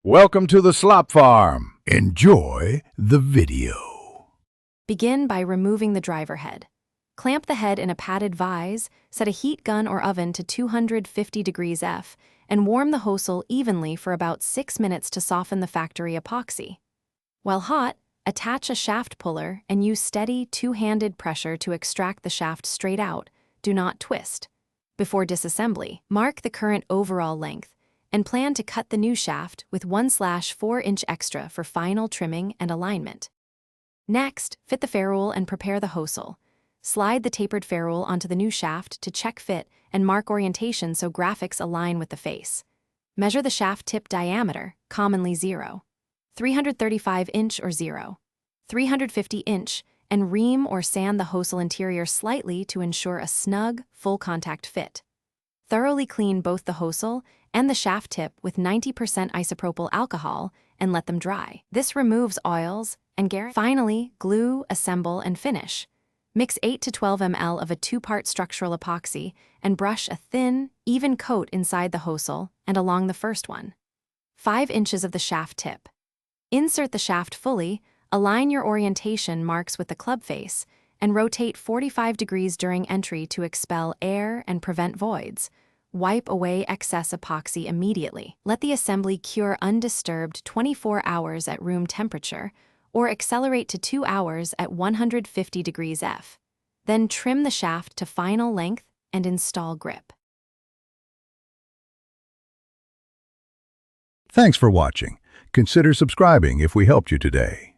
Welcome to the Slop Farm. Enjoy the video. Begin by removing the driver head. Clamp the head in a padded vise, set a heat gun or oven to 250 degrees F, and warm the hosel evenly for about 6 minutes to soften the factory epoxy. While hot, attach a shaft puller and use steady two-handed pressure to extract the shaft straight out. Do not twist. Before disassembly, mark the current overall length and plan to cut the new shaft with 1/4 inch extra for final trimming and alignment. Next, fit the ferrule and prepare the hosel. Slide the tapered ferrule onto the new shaft to check fit and mark orientation so graphics align with the face. Measure the shaft tip diameter, commonly 0, 335 inch or 0, 350 inch, and ream or sand the hosel interior slightly to ensure a snug, full contact fit. Thoroughly clean both the hosel and the shaft tip with 90% isopropyl alcohol and let them dry. This removes oils and guarantees. Finally, glue, assemble, and finish. Mix 8 to 12 ml of a 2-part structural epoxy and brush a thin, even coat inside the hosel and along the first one. 5 inches of the shaft tip. Insert the shaft fully, align your orientation marks with the club face, and rotate 45 degrees during entry to expel air and prevent voids. Wipe away excess epoxy immediately. Let the assembly cure undisturbed 24 hours at room temperature, or accelerate to 2 hours at 150 degrees F. Then trim the shaft to final length and install grip. Thanks for watching. Consider subscribing if we helped you today.